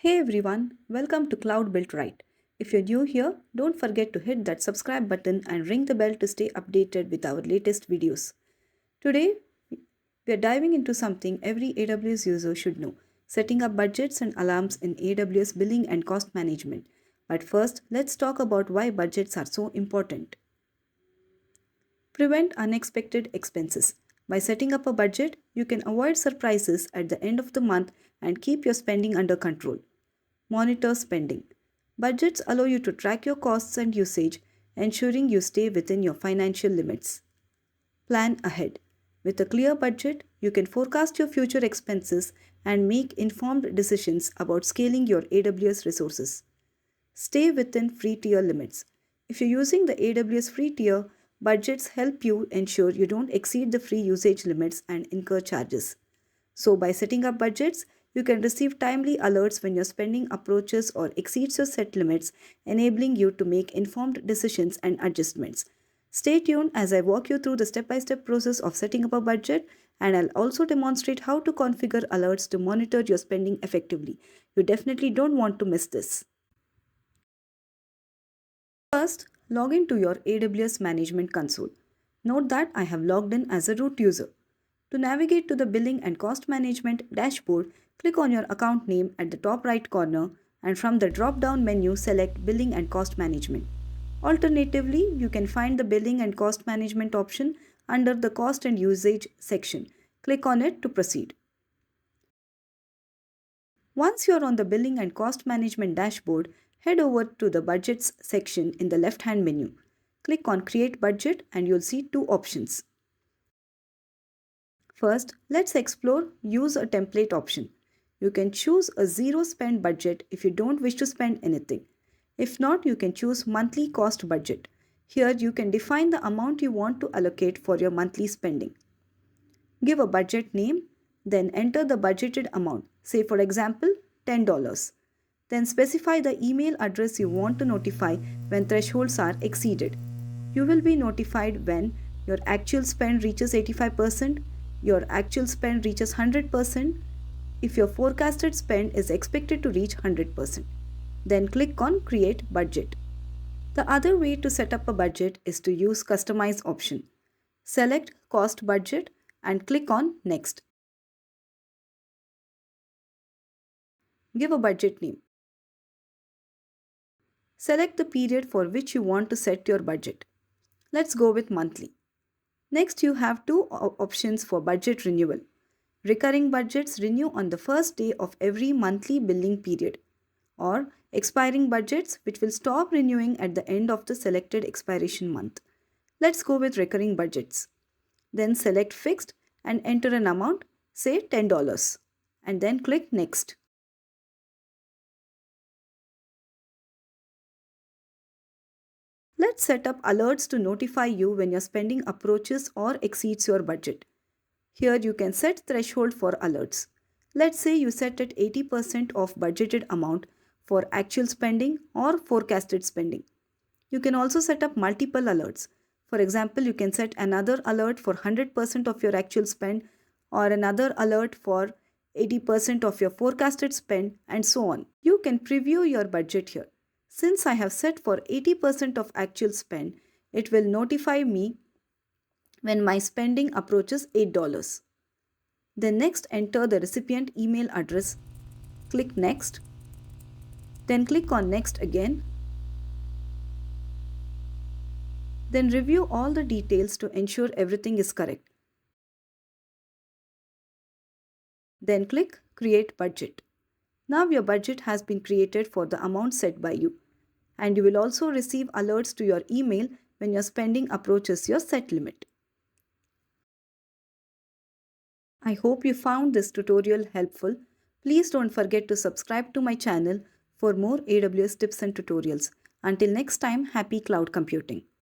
Hey everyone, welcome to Cloud Built Right. If you're new here, don't forget to hit that subscribe button and ring the bell to stay updated with our latest videos. Today, we are diving into something every AWS user should know, setting up budgets and alarms in AWS billing and cost management. But first, let's talk about why budgets are so important. Prevent unexpected expenses. By setting up a budget, you can avoid surprises at the end of the month and keep your spending under control. Monitor spending. Budgets allow you to track your costs and usage, ensuring you stay within your financial limits. Plan ahead. With a clear budget, you can forecast your future expenses and make informed decisions about scaling your AWS resources. Stay within free tier limits. If you're using the AWS free tier, budgets help you ensure you don't exceed the free usage limits and incur charges. So, by setting up budgets, you can receive timely alerts when your spending approaches or exceeds your set limits, enabling you to make informed decisions and adjustments. Stay tuned as I walk you through the step by step process of setting up a budget, and I'll also demonstrate how to configure alerts to monitor your spending effectively. You definitely don't want to miss this. First, log into your AWS Management Console. Note that I have logged in as a root user. To navigate to the Billing and Cost Management dashboard, click on your account name at the top right corner and from the drop-down menu select Billing and Cost Management. Alternatively, you can find the Billing and Cost Management option under the Cost and Usage section. Click on it to proceed. Once you're on the Billing and Cost Management dashboard, head over to the Budgets section in the left-hand menu. Click on Create Budget and you'll see two options. First, let's explore Use a Template option. You can choose a zero spend budget if you don't wish to spend anything. If not, you can choose Monthly Cost Budget. Here you can define the amount you want to allocate for your monthly spending. Give a budget name, then enter the budgeted amount, say for example $10. Then specify the email address you want to notify when thresholds are exceeded. You will be notified when your actual spend reaches 85%, your actual spend reaches 100%, if your forecasted spend is expected to reach 100%. Then click on Create Budget. The other way to set up a budget is to use Customize option. Select Cost Budget and click on Next. Give a budget name. Select the period for which you want to set your budget. Let's go with monthly. Next, you have two options for budget renewal. Recurring budgets renew on the first day of every monthly billing period, or expiring budgets which will stop renewing at the end of the selected expiration month. Let's go with recurring budgets. Then select Fixed and enter an amount, say $10, and then click Next. Let's set up alerts to notify you when your spending approaches or exceeds your budget. Here you can set threshold for alerts. Let's say you set at 80% of budgeted amount for actual spending or forecasted spending. You can also set up multiple alerts. For example, you can set another alert for 100% of your actual spend or another alert for 80% of your forecasted spend and so on. You can preview your budget here. Since I have set for 80% of actual spend, it will notify me when my spending approaches $8. Then next enter the recipient email address. Click Next. Then click on Next again. Then review all the details to ensure everything is correct. Then click Create Budget. Now your budget has been created for the amount set by you. And you will also receive alerts to your email when your spending approaches your set limit. I hope you found this tutorial helpful. Please don't forget to subscribe to my channel for more AWS tips and tutorials. Until next time, happy cloud computing.